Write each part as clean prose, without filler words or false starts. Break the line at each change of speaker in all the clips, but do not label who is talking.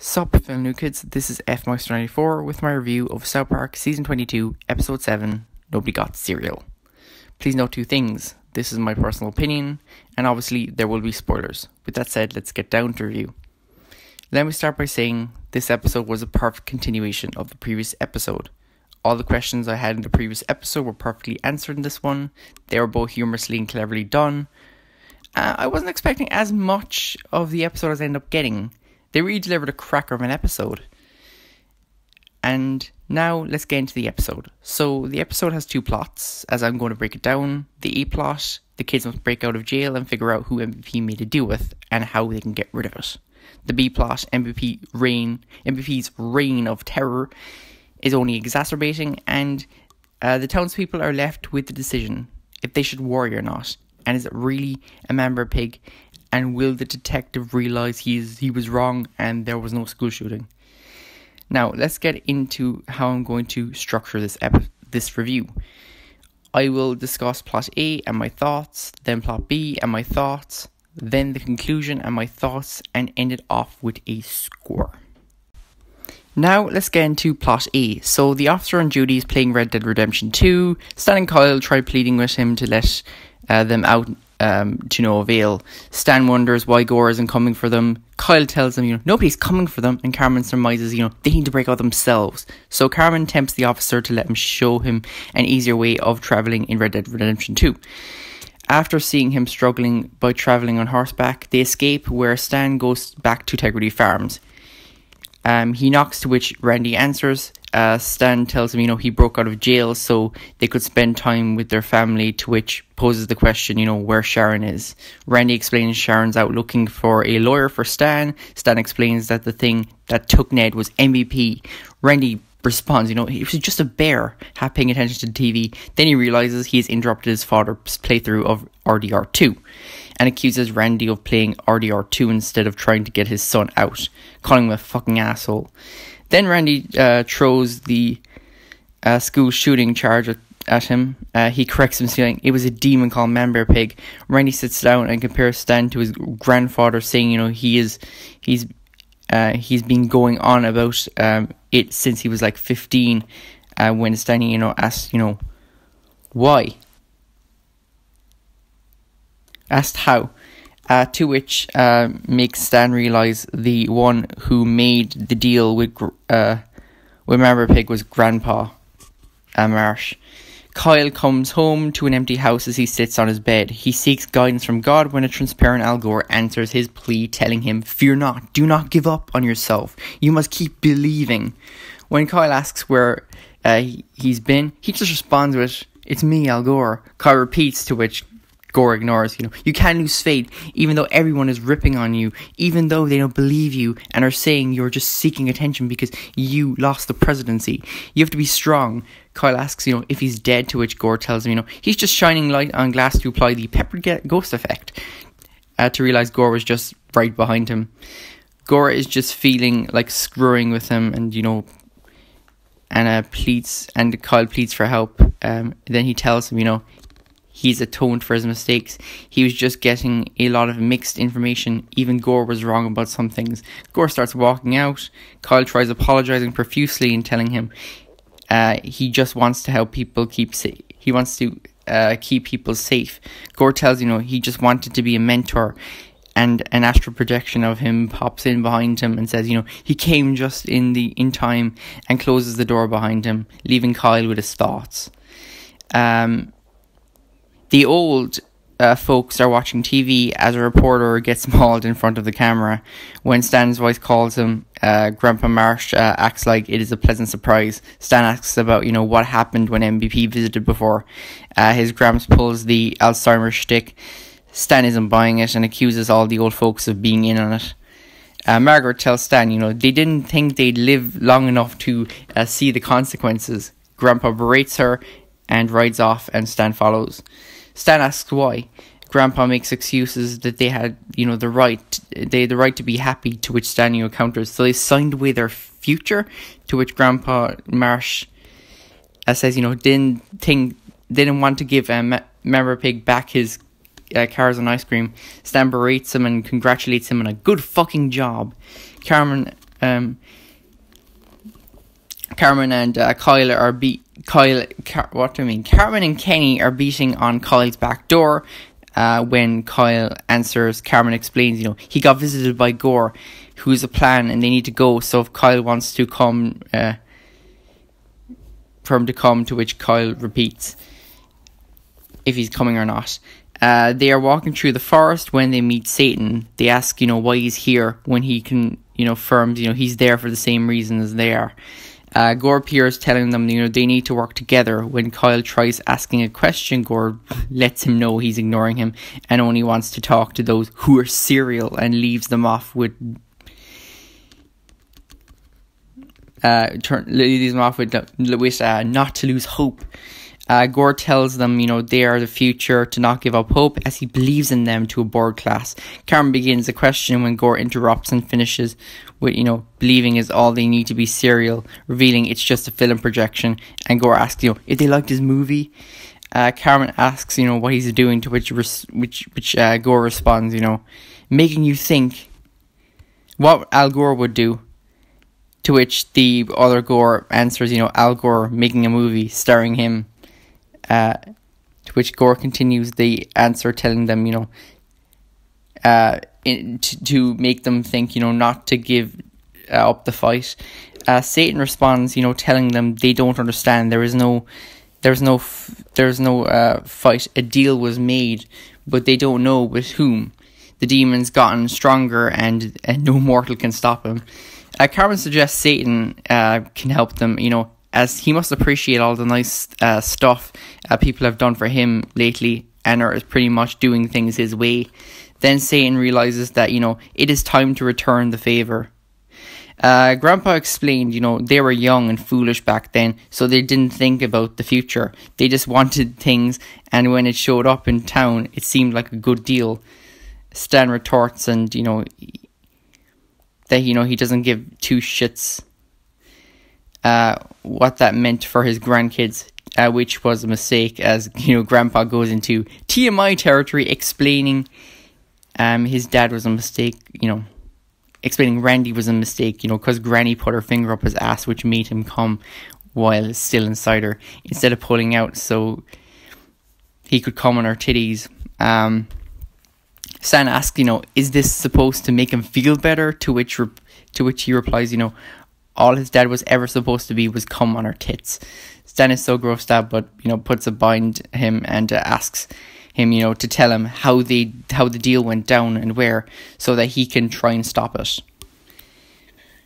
Sup, fellow new kids, this is FMeister94 with my review of South Park Season 22, Episode 7, Nobody Got Cereal. Please note two things, this is my personal opinion, and obviously there will be spoilers. With that said, let's get down to review. Let me start by saying this episode was a perfect continuation of the previous episode. All the questions I had in the previous episode were perfectly answered in this one. They were both humorously and cleverly done. I wasn't expecting as much of the episode as I ended up getting. They really delivered a cracker of an episode. And now let's get into the episode. So the episode has two plots, as I'm going to break it down. The A plot, the kids must break out of jail and figure out who MVP made a deal with and how they can get rid of it. The B plot, MVP's reign of terror is only exacerbating, and the townspeople are left with the decision if they should worry or not. And is it really a member pig? And will the detective realise he was wrong and there was no school shooting? Now, let's get into how I'm going to structure this review. I will discuss plot A and my thoughts, then plot B and my thoughts, then the conclusion and my thoughts, and end it off with a score. Now, let's get into plot A. So, the officer on duty is playing Red Dead Redemption 2. Stan and Kyle try pleading with him to let them out to no avail. Stan wonders why Gore isn't coming for them. Kyle tells them, nobody's coming for them, and Carmen surmises, they need to break out themselves. So Carmen tempts the officer to let him show him an easier way of travelling in Red Dead Redemption 2. After seeing him struggling by travelling on horseback, they escape, where Stan goes back to Integrity Farms. He knocks, to which Randy answers. Stan tells him, he broke out of jail so they could spend time with their family, to which poses the question, where Sharon is. Randy explains Sharon's out looking for a lawyer for Stan. Stan explains that the thing that took Ned was MVP. Randy responds, he was just a bear, half paying attention to the TV. Then he realises he has interrupted his father's playthrough of RDR2 and accuses Randy of playing RDR2 instead of trying to get his son out, calling him a fucking asshole. Then Randy throws the school shooting charge at him. He corrects him, saying it was a demon called Manbear Pig. Randy sits down and compares Stan to his grandfather, saying, he's been going on about it since he was like 15. When Stan, asked, why? Asked how. To which makes Stan realise the one who made the deal with Member Pig was Grandpa Marsh. Kyle comes home to an empty house as he sits on his bed. He seeks guidance from God when a transparent Al Gore answers his plea, telling him, "Fear not, do not give up on yourself. You must keep believing." When Kyle asks where he's been, he just responds with, "It's me, Al Gore." Kyle repeats, to which Gore ignores, you can't lose faith, even though everyone is ripping on you, even though they don't believe you and are saying you're just seeking attention because you lost the presidency. You have to be strong. Kyle asks, if he's dead, to which Gore tells him, he's just shining light on glass to apply the pepper ghost effect. To realise Gore was just right behind him. Gore is just feeling like screwing with him and, and Kyle pleads for help. Then he tells him, he's atoned for his mistakes. He was just getting a lot of mixed information. Even Gore was wrong about some things. Gore starts walking out. Kyle tries apologising profusely and telling him he just wants to help people keep safe. He wants to keep people safe. Gore tells he just wanted to be a mentor, and an astral projection of him pops in behind him and says he came just in time, and closes the door behind him, leaving Kyle with his thoughts. The old folks are watching TV as a reporter gets mauled in front of the camera. When Stan's voice calls him, Grandpa Marsh acts like it is a pleasant surprise. Stan asks about, what happened when MVP visited before. His Gramps pulls the Alzheimer's shtick. Stan isn't buying it and accuses all the old folks of being in on it. Margaret tells Stan, they didn't think they'd live long enough to see the consequences. Grandpa berates her and rides off, and Stan follows. Stan asks why. Grandpa makes excuses that they had, the right to be happy, to which Stan counters. So they signed away their future, to which Grandpa Marsh says, didn't want to give Member Pig back his cars and ice cream. Stan berates him and congratulates him on a good fucking job. Carmen Carmen and Carmen and Kenny are beating on Kyle's back door. When Kyle answers, Carmen explains, he got visited by Gore, who's a plan, and they need to go. So if Kyle wants to come, for him to come, to which Kyle repeats if he's coming or not. They are walking through the forest when they meet Satan. They ask, why he's here when he can, affirms, he's there for the same reason as they are. Gore appears telling them, they need to work together. When Kyle tries asking a question, Gore lets him know he's ignoring him and only wants to talk to those who are serial, and leaves them off with not to lose hope. Gore tells them, they are the future, to not give up hope, as he believes in them, to a board class. Carmen begins a question when Gore interrupts and finishes with, believing is all they need to be serial, revealing it's just a film projection. And Gore asks, if they liked his movie. Carmen asks, what he's doing, to which Gore responds, making you think what Al Gore would do. To which the other Gore answers, Al Gore making a movie starring him. To which Gore continues the answer, telling them, to make them think, not to give up the fight. Satan responds, telling them they don't understand. There's no fight. A deal was made, but they don't know with whom. The demon's gotten stronger, and no mortal can stop him. Carmen suggests Satan can help them, as he must appreciate all the nice stuff people have done for him lately, and are pretty much doing things his way. Then Satan realizes that, it is time to return the favor. Grandpa explained, they were young and foolish back then, so they didn't think about the future. They just wanted things, and when it showed up in town, it seemed like a good deal. Stan retorts, and, that, he doesn't give two shits what that meant for his grandkids, which was a mistake, as, Grandpa goes into TMI territory, explaining his dad was a mistake, explaining Randy was a mistake, because Granny put her finger up his ass, which made him come while it's still inside her, instead of pulling out so he could come on her titties. Stan asks, is this supposed to make him feel better? To which he replies, all his dad was ever supposed to be was come on her tits. Stan is so grossed out, but, puts a behind him and asks him, to tell him how the deal went down and where, so that he can try and stop it.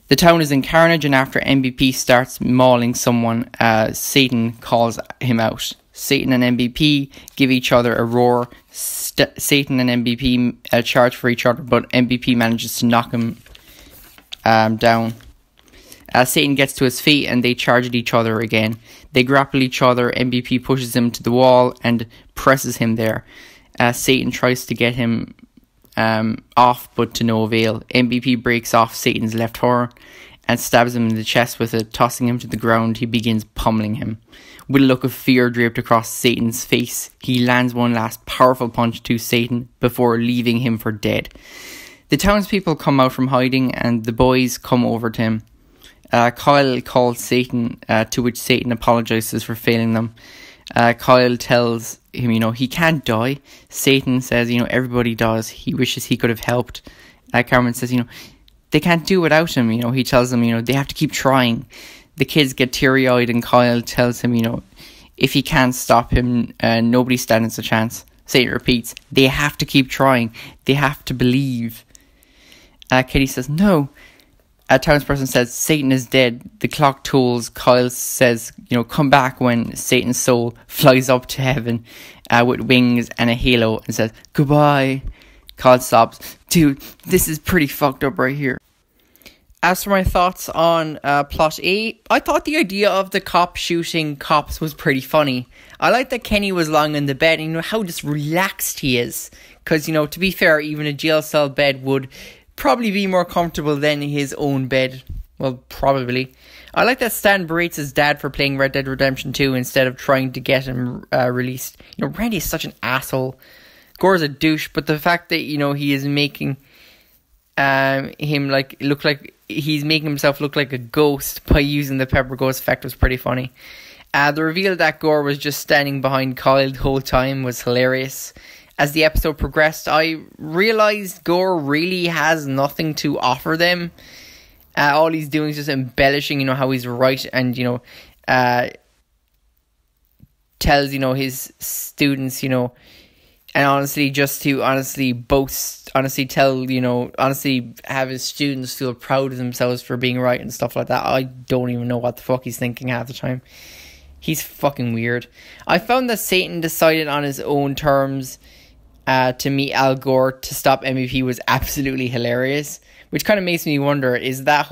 The town is in carnage, and after MVP starts mauling someone, Satan calls him out. Satan and MVP give each other a roar. Satan and MVP charge for each other, but MVP manages to knock him down. Satan gets to his feet, and they charge at each other again. They grapple each other. MVP pushes him to the wall and presses him there. Satan tries to get him off, but to no avail. MVP breaks off Satan's left horn and stabs him in the chest with it. Tossing him to the ground, he begins pummeling him. With a look of fear draped across Satan's face, he lands one last powerful punch to Satan before leaving him for dead. The townspeople come out from hiding, and the boys come over to him. Kyle calls Satan, to which Satan apologizes for failing them. Kyle tells him, he can't die. Satan says, everybody does. He wishes he could have helped. Carmen says, they can't do without him. He tells them, they have to keep trying. The kids get teary-eyed, and Kyle tells him, if he can't stop him, nobody stands a chance. Satan repeats, they have to keep trying. They have to believe. Kitty says, no. A townsperson says, Satan is dead. The clock tolls. Kyle says, come back, when Satan's soul flies up to heaven with wings and a halo, and says, goodbye. Kyle sobs, dude, this is pretty fucked up right here. As for my thoughts on plot A, I thought the idea of the cop shooting cops was pretty funny. I like that Kenny was lying in the bed, and how just relaxed he is. Because, to be fair, even a jail cell bed would probably be more comfortable than his own bed. Well, probably. I like that Stan berates his dad for playing Red Dead Redemption 2 instead of trying to get him released. Randy is such an asshole. Gore's a douche, but the fact that, he is making him look like he's making himself look like a ghost by using the pepper ghost effect was pretty funny. The reveal that Gore was just standing behind Kyle the whole time was hilarious. As the episode progressed, I realised Gore really has nothing to offer them. All he's doing is just embellishing, how he's right, and, tells, his students, and honestly, just to honestly boast, honestly tell, honestly have his students feel proud of themselves for being right and stuff like that. I don't even know what the fuck he's thinking half the time. He's fucking weird. I found that Satan decided on his own terms to meet Al Gore to stop MVP was absolutely hilarious, which kind of makes me wonder, is that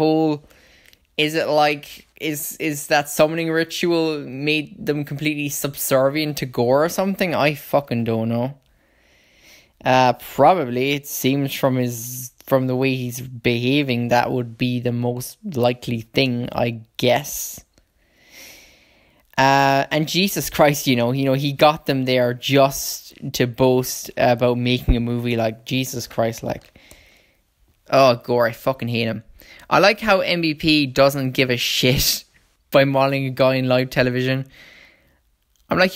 summoning ritual made them completely subservient to Gore or something? I fucking don't know. Probably. It seems from the way he's behaving, that would be the most likely thing, I guess. And Jesus Christ, he got them there just to boast about making a movie. Like, Jesus Christ, oh, Gore, I fucking hate him. I like how MVP doesn't give a shit by modeling a guy in live television. I'm like,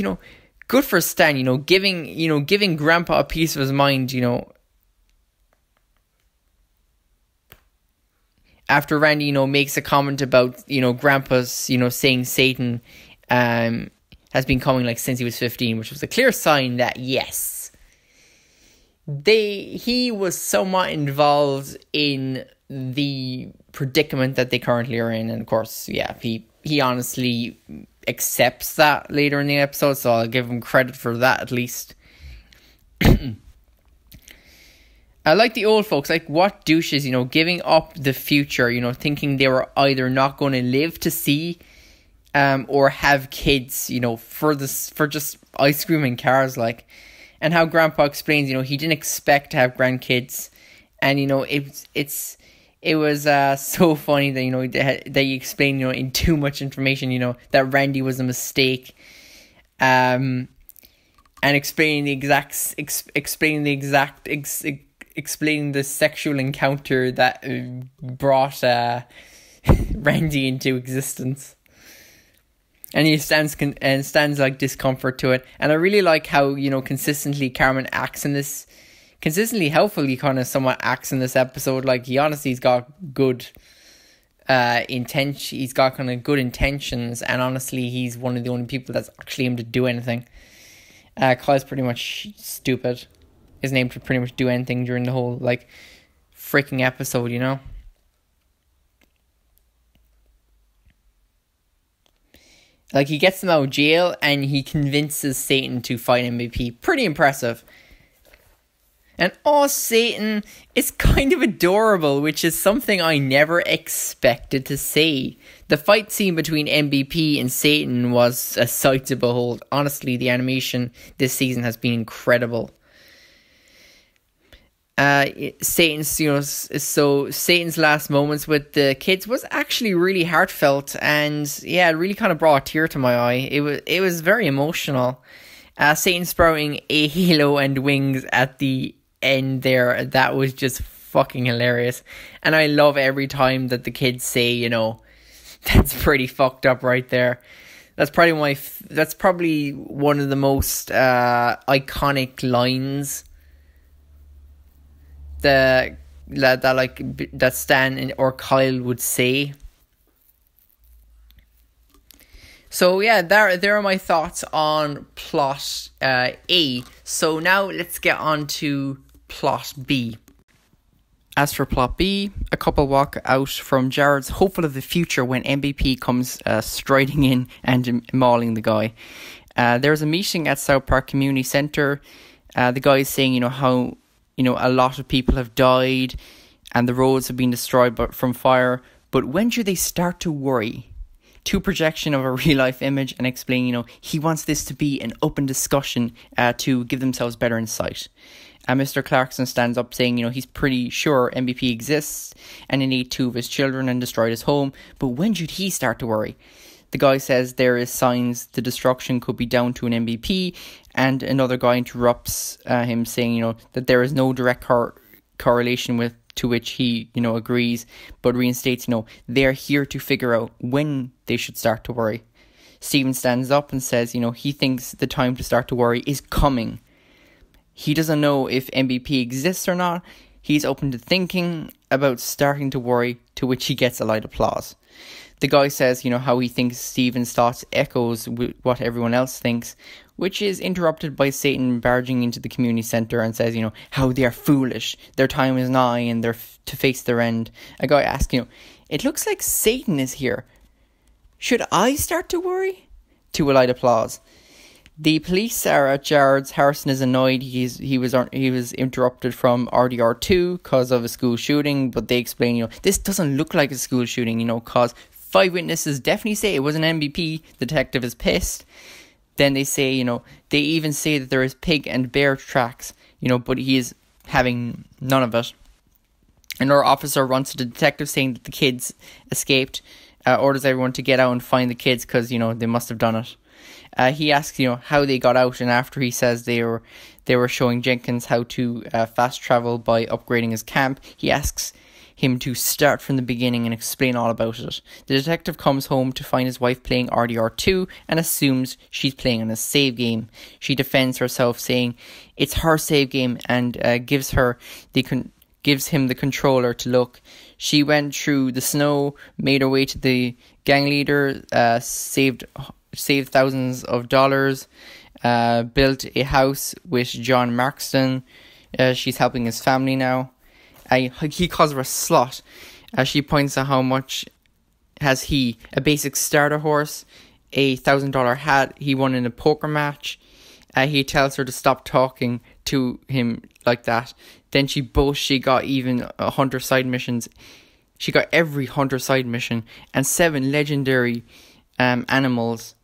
good for Stan, giving Grandpa a piece of his mind, after Randy, makes a comment about, Grandpa's, saying Satan has been coming since he was 15, which was a clear sign that yes, he was somewhat involved in the predicament that they currently are in, and of course, yeah, he honestly accepts that later in the episode, so I'll give him credit for that at least. I like the old folks, what douches, giving up the future, thinking they were either not going to live to see or have kids, for just ice cream and cars, and how Grandpa explains, he didn't expect to have grandkids, and it was so funny that that you explained in too much information that Randy was a mistake, and explaining the sexual encounter that brought Randy into existence. And he stands discomfort to it. And I really like how, consistently Carmen acts in this, consistently helpfully kind of somewhat acts in this episode. He honestly has got good intention. He's got kind of good intentions. And honestly, he's one of the only people that's actually able to do anything. Kyle's pretty much stupid. His name to pretty much do anything during the whole, freaking episode, He gets them out of jail and he convinces Satan to fight MVP. Pretty impressive. And Satan is kind of adorable, which is something I never expected to see. The fight scene between MVP and Satan was a sight to behold. Honestly, the animation this season has been incredible. Satan's last moments with the kids was actually really heartfelt, and yeah, it really kind of brought a tear to my eye. It was very emotional. Satan sprouting a halo and wings at the end there, that was just fucking hilarious. And I love every time that the kids say, that's pretty fucked up right there. That's probably one of the most iconic lines that Stan or Kyle would say. So yeah, there are my thoughts on plot A. So now let's get on to plot B. As for plot B, a couple walk out from Jared's hopeful of the future when MVP comes striding in and mauling the guy. There's a meeting at South Park Community Centre. The guy is saying, how a lot of people have died and the roads have been destroyed from fire. But when should they start to worry? To projection of a real life image and explain, he wants this to be an open discussion to give themselves better insight. Mr. Clarkson stands up saying, he's pretty sure MVP exists and he ate 2 of his children and destroyed his home. But when should he start to worry? The guy says there is signs the destruction could be down to an MVP, and another guy interrupts him saying, that there is no direct correlation to which he, agrees, but reinstates, they're here to figure out when they should start to worry. Stephen stands up and says, he thinks the time to start to worry is coming. He doesn't know if MVP exists or not. He's open to thinking about starting to worry, to which he gets a light applause. The guy says, how he thinks Stephen's thoughts echoes with what everyone else thinks, which is interrupted by Satan barging into the community centre and says, how they are foolish, their time is nigh and they're to face their end. A guy asks, it looks like Satan is here. Should I start to worry? To a light applause. The police are at Jared's. Harrison is annoyed. He was interrupted from RDR2 because of a school shooting, but they explain, this doesn't look like a school shooting, because 5 witnesses definitely say it was an MVP. The detective is pissed. Then they say, they even say that there is pig and bear tracks, but he is having none of it. Another officer runs to the detective saying that the kids escaped, orders everyone to get out and find the kids because, they must have done it. He asks, how they got out, and after he says they were showing Jenkins how to fast travel by upgrading his camp, he asks him to start from the beginning and explain all about it. The detective comes home to find his wife playing RDR2 and assumes she's playing on a save game. She defends herself, saying it's her save game, and gives him the controller to look. She went through the snow, made her way to the gang leader, saved thousands of dollars, built a house with John Markston. She's helping his family now. He calls her a slut. She points out how much has he: a basic starter horse, a $1,000 hat he won in a poker match. He tells her to stop talking to him like that. Then she boasts she got even hunter side missions. She got every hunter side mission and 7 legendary animals.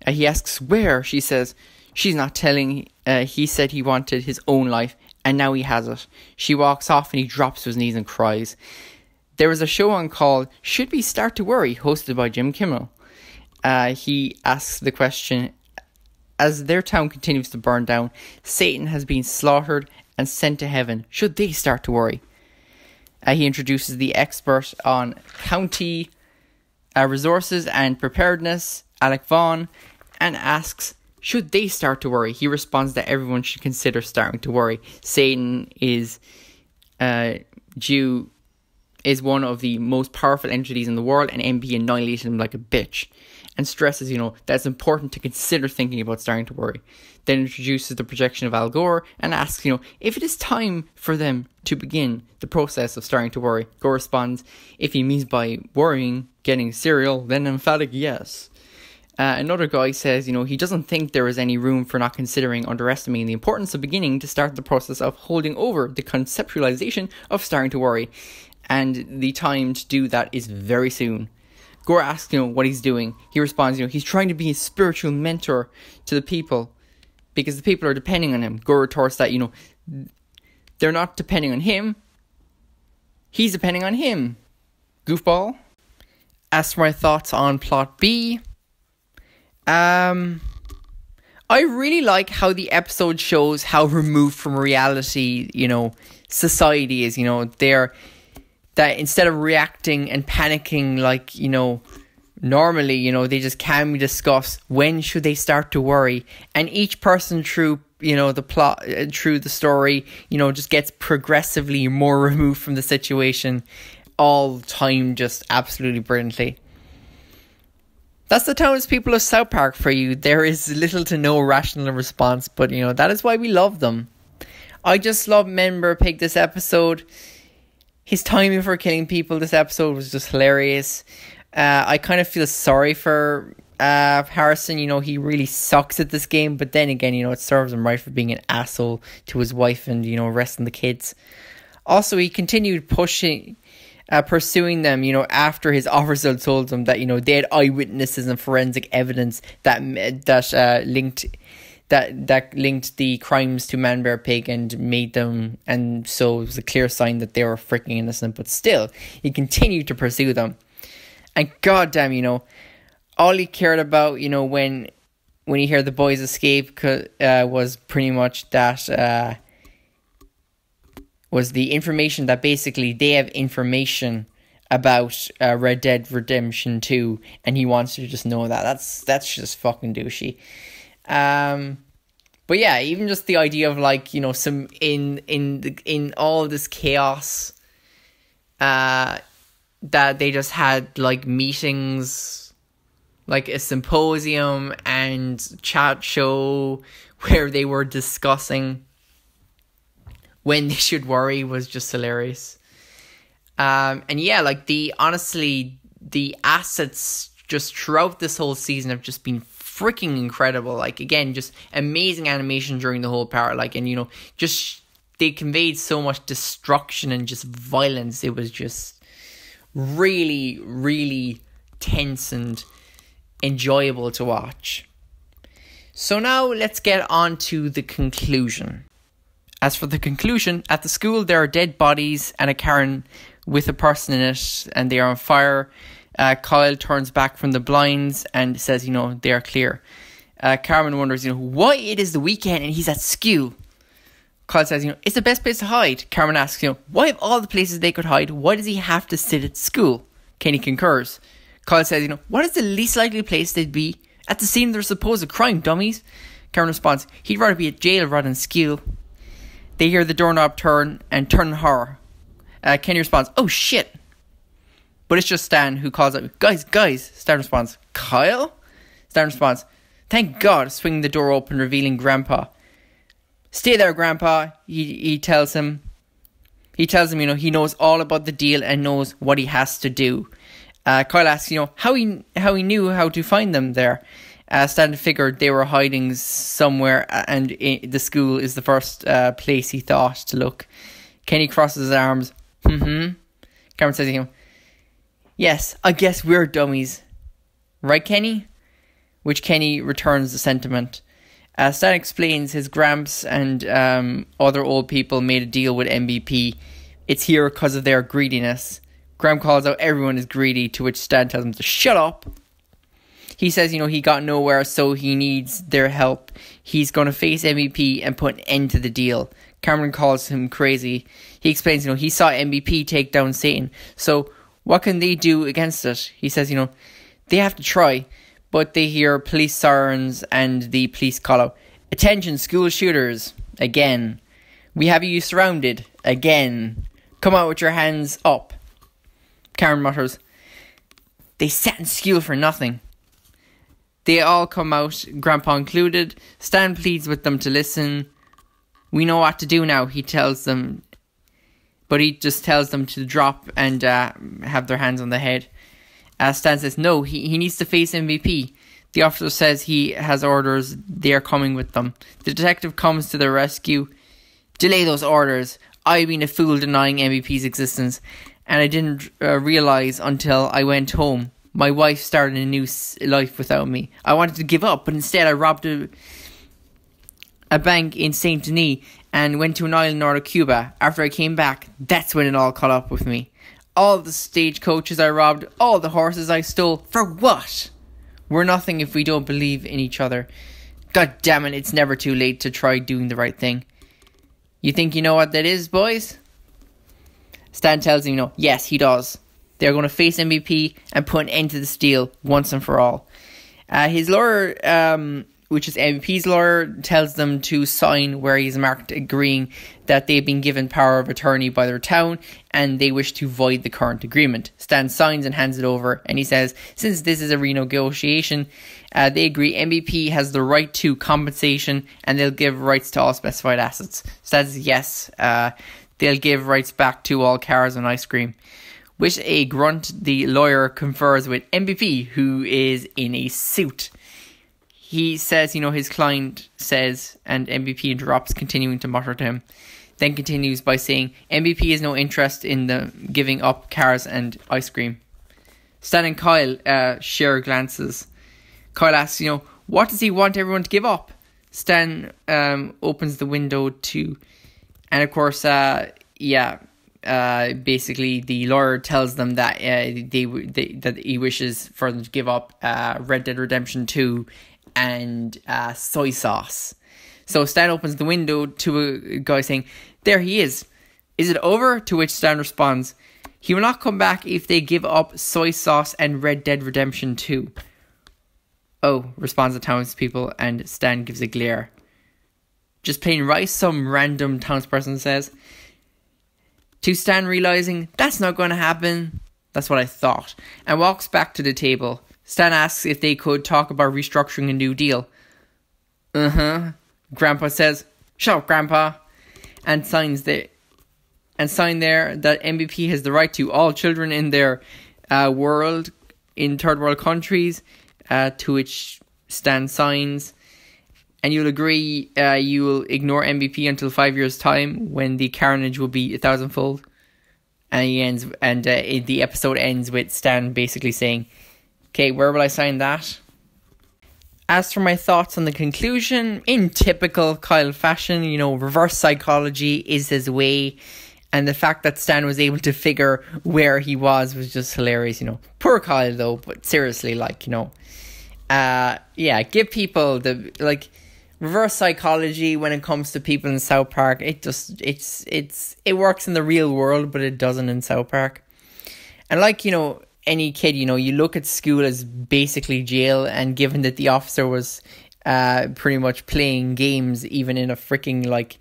He asks where. She says she's not telling. He said he wanted his own life, and now he has it. She walks off and he drops to his knees and cries. There was a show on called Should We Start to Worry, hosted by Jim Kimmel. He asks the question, as their town continues to burn down, Satan has been slaughtered and sent to heaven. Should they start to worry? He introduces the expert on county resources and preparedness, Alec Vaughan, and asks, should they start to worry? He responds that everyone should consider starting to worry. Satan is one of the most powerful entities in the world, and MP annihilated him like a bitch. And stresses, that it's important to consider thinking about starting to worry. Then introduces the projection of Al Gore and asks, if it is time for them to begin the process of starting to worry. Gore responds, if he means by worrying, getting cereal, then emphatic yes. Another guy says, he doesn't think there is any room for not considering underestimating the importance of beginning to start the process of holding over the conceptualization of starting to worry. And the time to do that is very soon. Gore asks, what he's doing. He responds, he's trying to be a spiritual mentor to the people because the people are depending on him. Gore retorts that, they're not depending on him. He's depending on him. Goofball. As for my thoughts on plot B, I really like how the episode shows how removed from reality, society is. That instead of reacting and panicking like, normally, they just calmly discuss when should they start to worry. And each person through, the plot, through the story, just gets progressively more removed from the situation all the time, just absolutely brilliantly. That's the townspeople of South Park for you. There is little to no rational response, but, that is why we love them. I just love Member Pig this episode. His timing for killing people this episode was just hilarious. I kind of feel sorry for Harrison. He really sucks at this game. But then again, it serves him right for being an asshole to his wife and, arresting the kids. Also, he continued pursuing them, after his officer told them that, they had eyewitnesses and forensic evidence that linked the crimes to Man Bear Pig and made them, and so it was a clear sign that they were freaking innocent. But still, he continued to pursue them, and goddamn, all he cared about, when he heard the boys escape, was pretty much that was the information that basically they have information about Red Dead Redemption 2, and he wants to just know that. That's just fucking douchey. But yeah, even just the idea of like, you know, some in all this chaos, that they just had like meetings, like a symposium and chat show where they were discussing when they should worry was just hilarious. And yeah, like the assets just throughout this whole season have just been freaking incredible. Like, again, just amazing animation during the whole part. Like, and you know, just they conveyed so much destruction and just violence. It was just really, really tense and enjoyable to watch. So now let's get on to the conclusion. As for the conclusion, at the school there are dead bodies and a Karen with a person in it, and they are on fire. Kyle turns back from the blinds and says, you know, they are clear. Carmen wonders, you know, why it is the weekend and he's at school. Kyle says, you know, it's the best place to hide. Carmen asks, you know, why of all the places they could hide, why does he have to sit at school? Kenny concurs. Kyle says, you know, what is the least likely place they'd be? At the scene of their supposed crime, dummies. Carmen responds, he'd rather be at jail rather than school. They hear the doorknob turn and turn in horror. Kenny responds, oh shit. But it's just Stan who calls out, guys. Stan responds, Kyle? Stan responds, thank God, swinging the door open, revealing Grandpa. Stay there, Grandpa, he tells him. He tells him, you know, he knows all about the deal and knows what he has to do. Kyle asks, you know, how he knew how to find them there. Stan figured they were hiding somewhere, and the school is the first place he thought to look. Kenny crosses his arms. Cameron says to him, yes, I guess we're dummies. Right, Kenny? Which Kenny returns the sentiment. Stan explains his gramps and other old people made a deal with MVP. It's here because of their greediness. Graham calls out everyone is greedy, to which Stan tells him to shut up. He says, you know, he got nowhere, so he needs their help. He's going to face MVP and put an end to the deal. Cameron calls him crazy. He explains, you know, he saw MVP take down Satan. So what can they do against it? He says, you know, they have to try. But they hear police sirens and the police call out, attention, school shooters. Again. We have you surrounded. Again. Come out with your hands up. Karen mutters, they sat in school for nothing. They all come out, Grandpa included. Stan pleads with them to listen. We know what to do now, he tells them. But he just tells them to drop and have their hands on the head. Stan says no, he needs to face MVP. The officer says he has orders. They are coming with them. The detective comes to their rescue. Delay those orders. I've been a fool denying MVP's existence. And I didn't realise until I went home. My wife started a new life without me. I wanted to give up, but instead I robbed a bank in Saint Denis and went to an island north of Cuba. After I came back, that's when it all caught up with me. All the stagecoaches I robbed, all the horses I stole, for what? We're nothing if we don't believe in each other. God damn it, it's never too late to try doing the right thing. You think you know what that is, boys? Stan tells him, no, yes, he does. They're going to face MVP and put an end to this deal once and for all. His lawyer, which is MVP's lawyer, tells them to sign where he's marked agreeing that they've been given power of attorney by their town and they wish to void the current agreement. Stan signs and hands it over, and he says, since this is a renegotiation, they agree MVP has the right to compensation and they'll give rights to all specified assets. Stan says yes, they'll give rights back to all cars and ice cream. With a grunt, the lawyer confers with MVP, who is in a suit. He says, you know, his client says, and MVP interrupts, continuing to mutter to him. Then continues by saying, MVP has no interest in the giving up cars and ice cream. Stan and Kyle share glances. Kyle asks, you know, what does he want everyone to give up? Stan opens the window to, and of course, basically the lawyer tells them that that he wishes for them to give up Red Dead Redemption 2 and soy sauce. So Stan opens the window to a guy saying, there he is. Is it over? To which Stan responds, he will not come back if they give up soy sauce and Red Dead Redemption 2. Oh, responds the townspeople, and Stan gives a glare. Just plain rice, some random townsperson says. To Stan realising, that's not going to happen. That's what I thought. And walks back to the table. Stan asks if they could talk about restructuring a new deal. Grandpa says, shut up, Grandpa. And sign there that MVP has the right to all children in their world, in third world countries, to which Stan signs. And you'll agree you will ignore MVP until 5 years' time when the carnage will be 1,000-fold. And the episode ends with Stan basically saying, okay, where will I sign that? As for my thoughts on the conclusion, in typical Kyle fashion, reverse psychology is his way. And the fact that Stan was able to figure where he was just hilarious, Poor Kyle though, but seriously, give people the, reverse psychology when it comes to people in South Park. It works in the real world, but it doesn't in South Park. And any kid, you look at school as basically jail, and given that the officer was pretty much playing games even in a freaking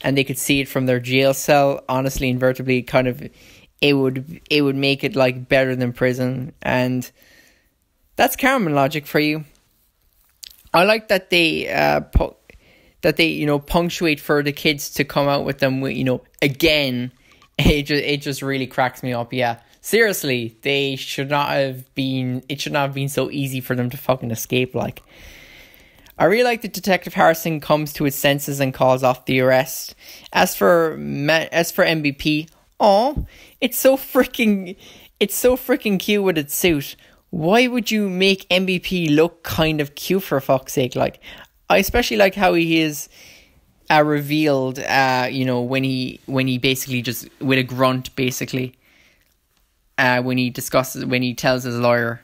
and they could see it from their jail cell, honestly and vertically, it would make it better than prison. And that's Carmen logic for you. I like that they punctuate for the kids to come out with them again. It just really cracks me up. Yeah, seriously, it should not have been so easy for them to fucking escape. I really like that Detective Harrison comes to his senses and calls off the arrest. As for MVP, it's so freaking cute with its suit. Why would you make MVP look kind of cute, for fuck's sake? I especially like how he is revealed, when he basically just, with a grunt, basically, when he tells his lawyer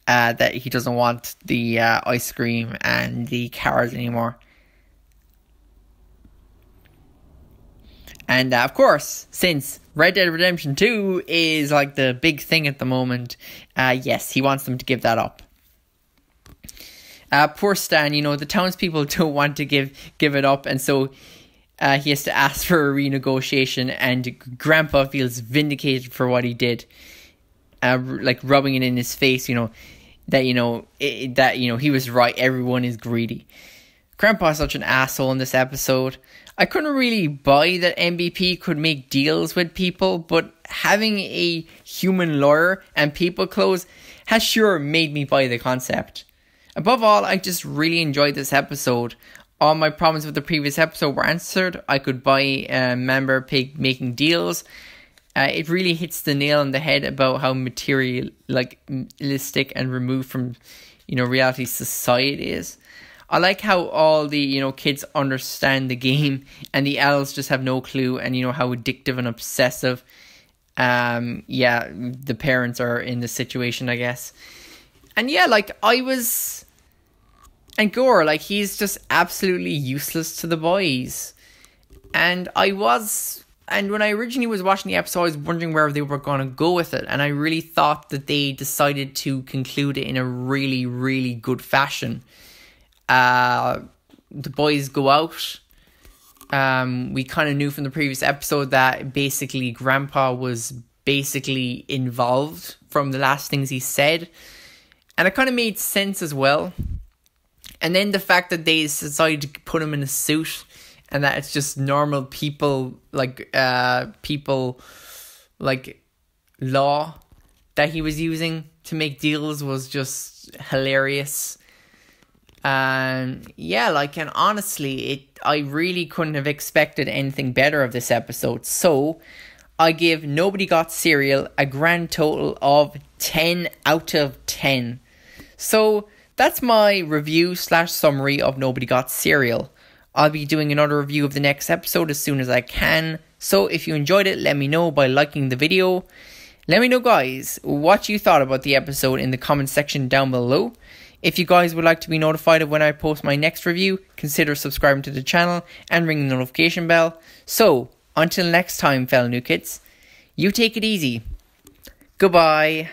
that he doesn't want the ice cream and the cars anymore. And of course, since Red Dead Redemption 2 is the big thing at the moment, yes, he wants them to give that up. Poor Stan, the townspeople don't want to give it up, and so he has to ask for a renegotiation, and Grandpa feels vindicated for what he did, rubbing it in his face, that he was right, everyone is greedy. Grandpa's such an asshole in this episode. I couldn't really buy that MVP could make deals with people, but having a human lawyer and people clothes has sure made me buy the concept. Above all, I just really enjoyed this episode. All my problems with the previous episode were answered. I could buy a member pig making deals. It really hits the nail on the head about how materialistic and removed from, reality society is. I like how all the, kids understand the game and the adults just have no clue, and, how addictive and obsessive, the parents are in the situation, I guess. And and Gore, he's just absolutely useless to the boys. And when I originally was watching the episode, I was wondering where they were going to go with it. And I really thought that they decided to conclude it in a really, really good fashion. The boys go out. We kind of knew from the previous episode that basically Grandpa was basically involved from the last things he said. And it kind of made sense as well. And then the fact that they decided to put him in a suit, and that it's just normal people, law that he was using to make deals was just hilarious. And honestly, I really couldn't have expected anything better of this episode. So I give Nobody Got Cereal a grand total of 10 out of 10. So that's my review / summary of Nobody Got Cereal. I'll be doing another review of the next episode as soon as I can. So if you enjoyed it, let me know by liking the video. Let me know, guys, what you thought about the episode in the comment section down below. If you guys would like to be notified of when I post my next review, consider subscribing to the channel and ringing the notification bell. So, Until next time, fellow new kids, you take it easy. Goodbye.